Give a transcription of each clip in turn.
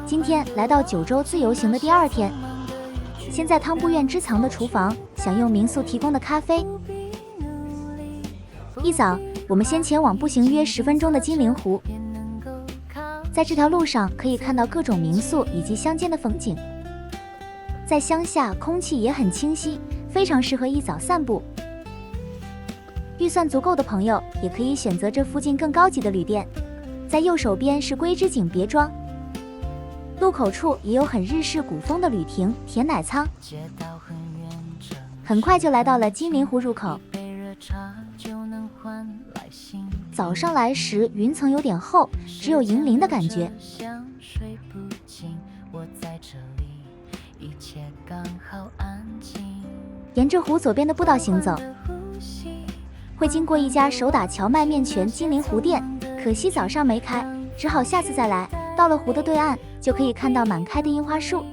今天来到九州自由行的第2天，先在汤布院之藏的厨房享用民宿提供的咖啡。一早，我们先前往步行约10分钟的金陵湖，在这条路上可以看到各种民宿以及乡间的风景。在乡下，空气也很清晰，非常适合一早散步。预算足够的朋友也可以选择这附近更高级的旅店。在右手边是龟之井别庄。路口处也有很日式古风的旅亭甜奶仓，很快就来到了金陵湖入口。早上来时云层有点厚，只有银铃的感觉。沿着湖左边的步道行走，会经过一家手打荞麦面泉金陵湖店，可惜早上没开，只好下次再来。到了湖的对岸，就可以看到满开的樱花树。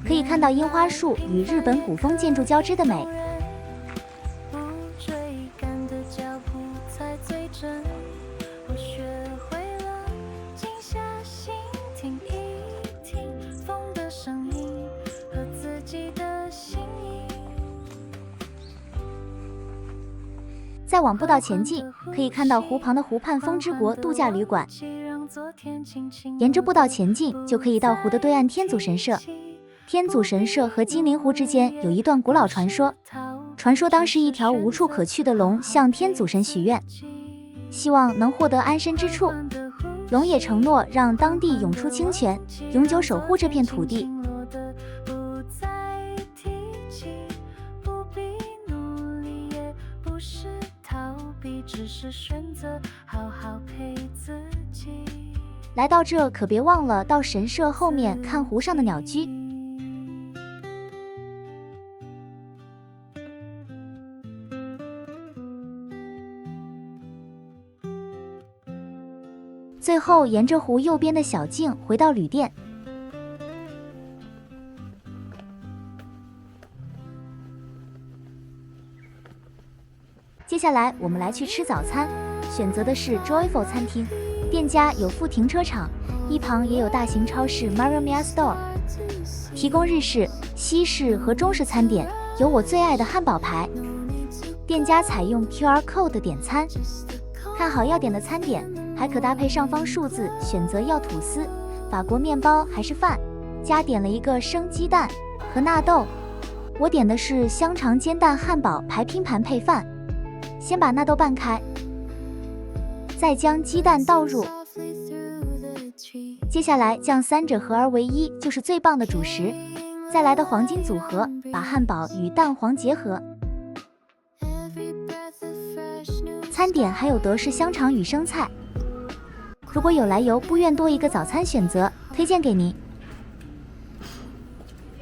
可以看到樱花树与日本古风建筑交织的美。再往步道前进，可以看到湖旁的湖畔风之国度假旅馆。沿着步道前进，就可以到湖的对岸天祖神社。天祖神社和金陵湖之间有一段古老传说，传说当时一条无处可去的龙向天祖神许愿，希望能获得安身之处。龙也承诺让当地涌出清泉，永久守护这片土地。来到这可别忘了到神社后面看湖上的鸟居。最后沿着湖右边的小径回到旅店。接下来我们来去吃早餐，选择的是 Joyful 餐厅，店家有附停车场，一旁也有大型超市 Marumia Store， 提供日式、西式和中式餐点，有我最爱的汉堡排。店家采用 QR Code 点餐，看好要点的餐点，还可搭配上方数字选择要吐司、法国面包还是饭。加点了一个生鸡蛋和纳豆，我点的是香肠煎蛋汉堡排拼盘配饭。先把纳豆拌开，再将鸡蛋倒入，接下来将三者合而为一，就是最棒的主食。再来的黄金组合，把汉堡与蛋黄结合。餐点还有德式香肠与生菜。如果有来游不愿多一个早餐选择，推荐给您。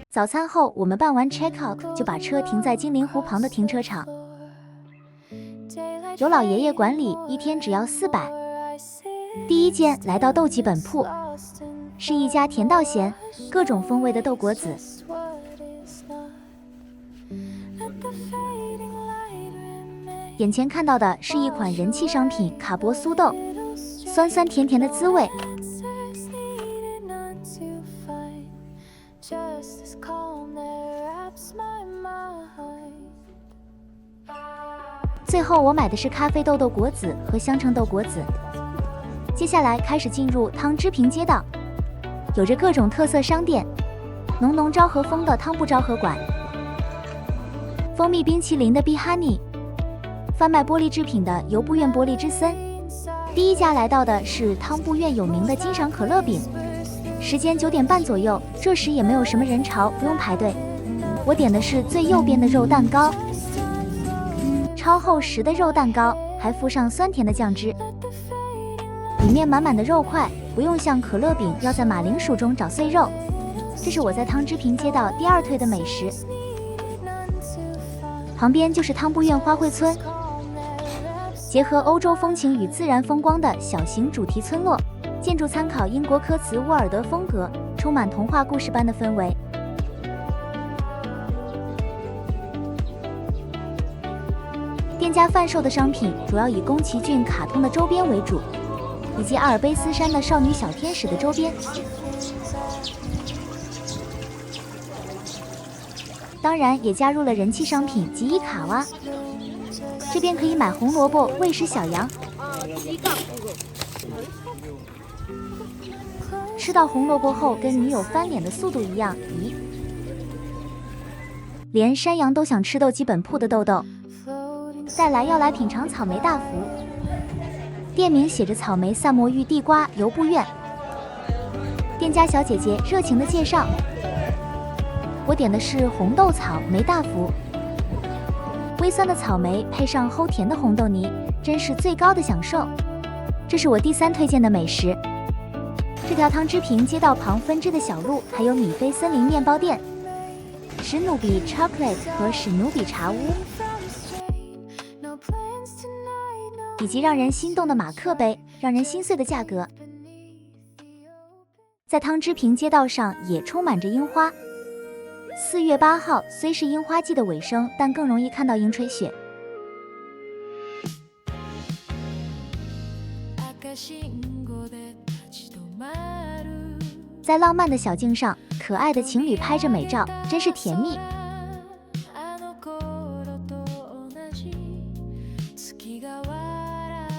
早餐后，我们办完 check out 就把车停在金陵湖旁的停车场。由老爷爷管理，一天只要400。第一间来到豆记本铺，是一家甜到咸、各种风味的豆果子。眼前看到的是一款人气商品卡博酥豆，酸酸甜甜的滋味。最后我买的是咖啡豆果子和香橙豆果子。接下来开始进入汤之平街道，有着各种特色商店，浓浓昭和风的汤布昭和馆，蜂蜜冰淇淋的 Be Honey， 贩卖玻璃制品的由布院玻璃之森。第一家来到的是汤布院有名的金赏可乐饼，时间9点半左右，这时也没有什么人潮，不用排队。我点的是最右边的肉蛋糕，超厚实的肉蛋糕，还附上酸甜的酱汁，里面满满的肉块，不用像可乐饼要在马铃薯中找碎肉。这是我在汤之平街道第2推的美食。旁边就是汤布院花卉村，结合欧洲风情与自然风光的小型主题村落，建筑参考英国科茨沃尔德风格，充满童话故事般的氛围。店家贩售的商品主要以宫崎骏卡通的周边为主，以及阿尔卑斯山的少女小天使的周边。当然也加入了人气商品吉伊卡哇。这边可以买红萝卜喂食小羊。吃到红萝卜后跟女友翻脸的速度一样，咦！连山羊都想吃豆基本铺的豆豆。再来要来品尝草莓大福，店名写着草莓萨摩玉地瓜油布院。店家小姐姐热情的介绍，我点的是红豆草莓大福，微酸的草莓配上齁甜的红豆泥，真是最高的享受。这是我第3推荐的美食。这条汤之平街道旁分支的小路还有米菲森林面包店、史努比 Chocolate 和史努比茶屋，以及让人心动的马克杯，让人心碎的价格。在汤之平街道上也充满着樱花。4月8号虽是樱花季的尾声，但更容易看到樱吹雪。在浪漫的小径上，可爱的情侣拍着美照，真是甜蜜。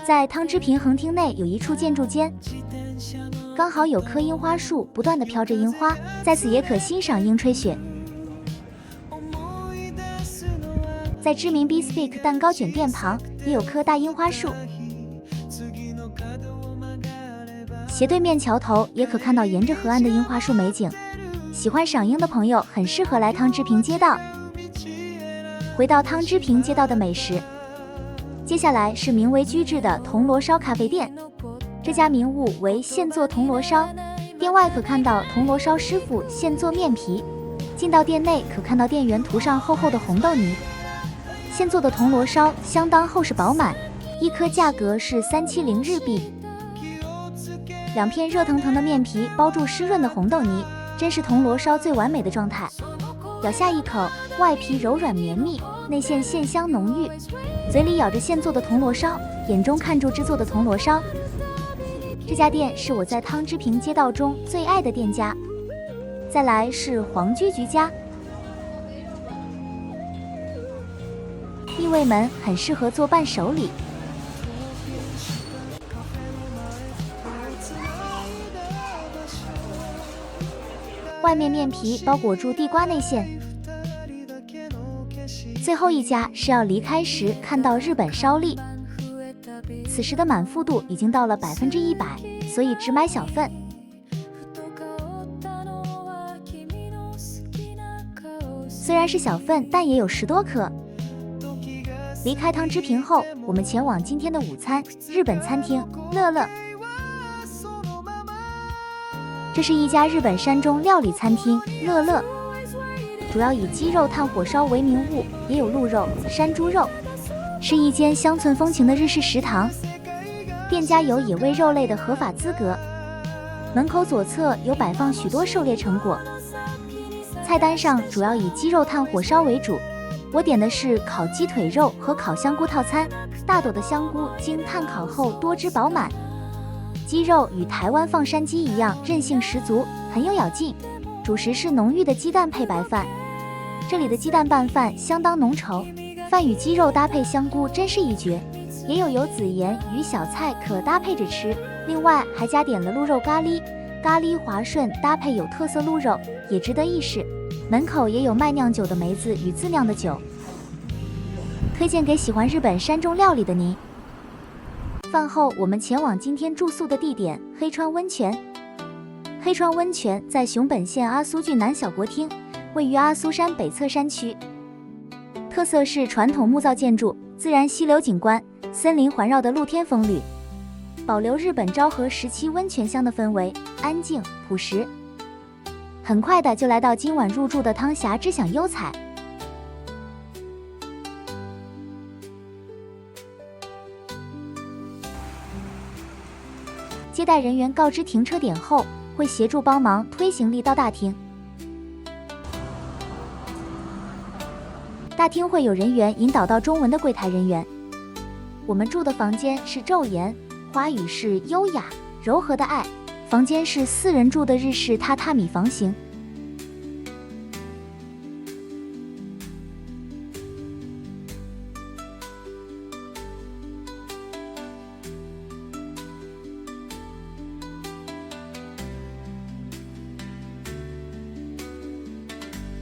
在汤之平横町内有一处建筑间，刚好有棵樱花树不断地飘着樱花，在此也可欣赏樱吹雪。在知名 Bespeak 蛋糕卷店旁也有棵大樱花树，斜对面桥头也可看到沿着河岸的樱花树美景。喜欢赏樱的朋友很适合来汤之平街道。回到汤之平街道的美食，接下来是名为居志的铜锣烧咖啡店。这家名物为现做铜锣烧，店外可看到铜锣烧师傅现做面皮，进到店内可看到店员涂上厚厚的红豆泥。现做的铜锣烧相当厚实饱满，一颗价格是370日币。2片热腾腾的面皮包住湿润的红豆泥，真是铜锣烧最完美的状态。咬下一口，外皮柔软绵密，内馅馅香浓郁，嘴里咬着现做的铜锣烧，眼中看住制作的铜锣烧。这家店是我在汤之平街道中最爱的店家。再来是黄居菊家，异味门很适合做伴手礼。外面面皮包裹住地瓜内馅。最后一家是要离开时看到日本烧栗，此时的满腹度已经到了100%，所以只买小份。虽然是小份，但也有10多颗。离开汤之平后，我们前往今天的午餐日本餐厅乐乐。这是一家日本山中料理餐厅乐乐，主要以鸡肉炭火烧为名物，也有鹿肉、山猪肉，是一间乡村风情的日式食堂。店家有野味肉类的合法资格。门口左侧有摆放许多狩猎成果。菜单上主要以鸡肉炭火烧为主，我点的是烤鸡腿肉和烤香菇套餐，大朵的香菇经炭烤后多汁饱满。鸡肉与台湾放山鸡一样韧性十足，很有咬劲。主食是浓郁的鸡蛋配白饭，这里的鸡蛋拌饭相当浓稠，饭与鸡肉搭配香菇真是一绝。也有油子盐与小菜可搭配着吃，另外还加点了鹿肉咖喱，咖喱滑顺搭配有特色鹿肉，也值得一试。门口也有卖酿酒的梅子与自酿的酒，推荐给喜欢日本山中料理的您。饭后我们前往今天住宿的地点黑川温泉。黑川温泉在熊本县阿苏郡南小国町，位于阿苏山北侧山区，特色是传统木造建筑、自然溪流景观、森林环绕的露天风吕，保留日本昭和时期温泉乡的氛围，安静朴实。很快的就来到今晚入住的汤霞之享优彩。接待人员告知停车点后，会协助帮忙推行李到大厅。大厅会有人员引导到中文的柜台人员。我们住的房间是昼颜，华语是优雅柔和的爱。房间是4人住的日式榻榻米房型。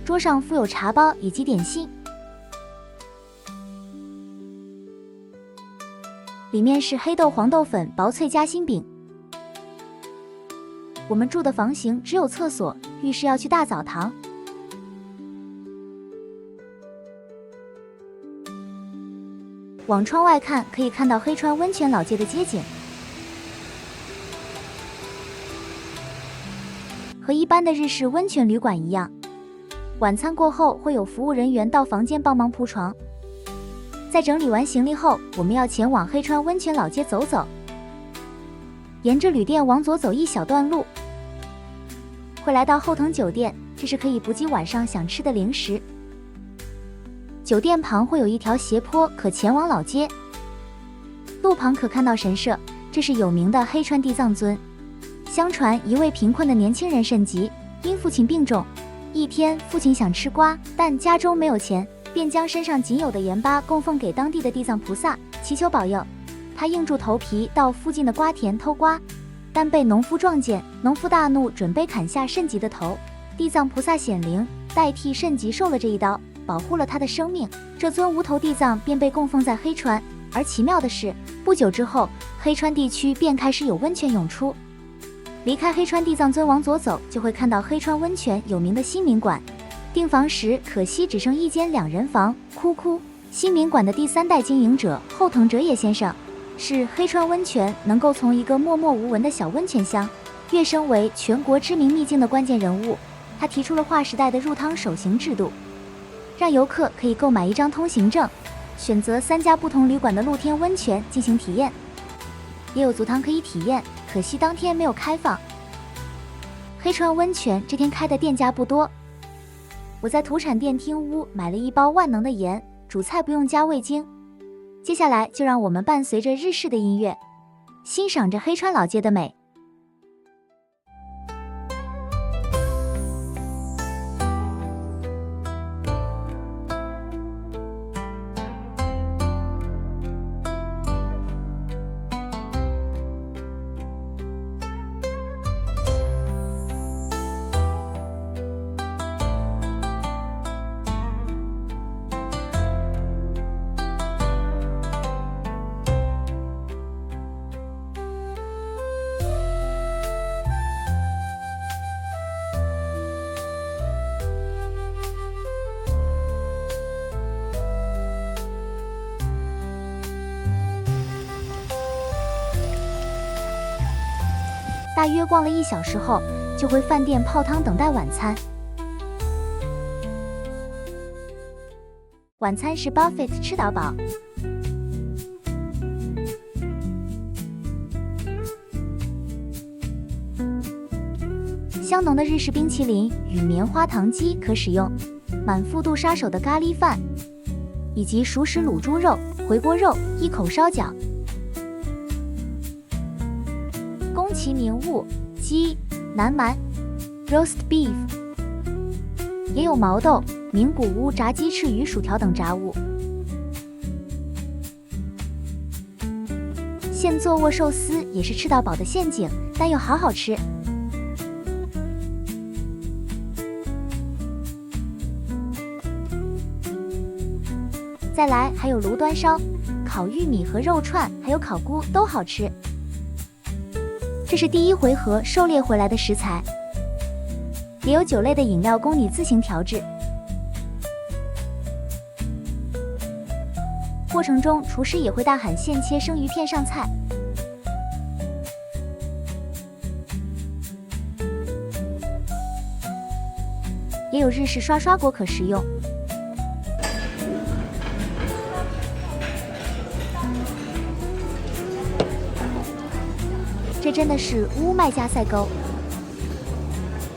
桌上附有茶包以及点心，里面是黑豆黄豆粉薄脆夹心饼。我们住的房型只有厕所，浴室要去大澡堂。往窗外看，可以看到黑川温泉老街的街景。和一般的日式温泉旅馆一样，晚餐过后会有服务人员到房间帮忙铺床。在整理完行李后，我们要前往黑川温泉老街走走。沿着旅店往左走一小段路，会来到后藤酒店，这是可以补给晚上想吃的零食。酒店旁会有一条斜坡，可前往老街。路旁可看到神社，这是有名的黑川地藏尊。相传一位贫困的年轻人肾疾，因父亲病重，一天父亲想吃瓜，但家中没有钱，便将身上仅有的盐巴供奉给当地的地藏菩萨，祈求保佑。他硬住头皮到附近的瓜田偷瓜，但被农夫撞见，农夫大怒，准备砍下肾疾的头。地藏菩萨显灵，代替肾疾受了这一刀，保护了他的生命。这尊无头地藏便被供奉在黑川。而奇妙的是，不久之后，黑川地区便开始有温泉涌出。离开黑川地藏尊往左走，就会看到黑川温泉有名的新民馆。订房时可惜只剩1间2人房，哭哭。新民馆的第3代经营者后藤哲也先生，是黑川温泉能够从一个默默无闻的小温泉乡，跃升为全国知名秘境的关键人物。他提出了划时代的入汤手行制度，让游客可以购买一张通行证，选择3家不同旅馆的露天温泉进行体验。也有足汤可以体验，可惜当天没有开放。黑川温泉这天开的店家不多。我在土产店厅屋买了1包万能的盐，煮菜不用加味精。接下来就让我们伴随着日式的音乐，欣赏着黑川老街的美。大约逛了1小时后，就回饭店泡汤等待晚餐。晚餐是 buffet 吃到饱，香浓的日式冰淇淋与棉花糖鸡可使用，满腹杜杀手的咖喱饭，以及熟食卤猪肉、回锅肉、一口烧饺。宫崎名物鸡、南蛮 roast beef， 也有毛豆、名古屋炸鸡翅与薯条等炸物。现做握寿司也是吃到饱的陷阱，但又好好吃。再来还有炉端烧、烤玉米和肉串，还有烤菇都好吃。这是第1回合狩猎回来的食材，也有酒类的饮料供你自行调制。过程中，厨师也会大喊现切生鱼片上菜。也有日式刷刷锅可食用。这真的是乌麦加塞沟。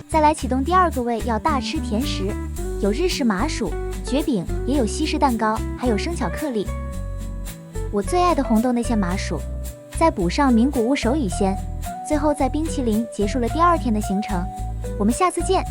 再来启动第2个胃，要大吃甜食，有日式麻薯、蕨饼，也有西式蛋糕，还有生巧克力。我最爱的红豆内馅麻薯，再补上名古屋手语鲜，最后在冰淇淋结束了第2天的行程。我们下次见。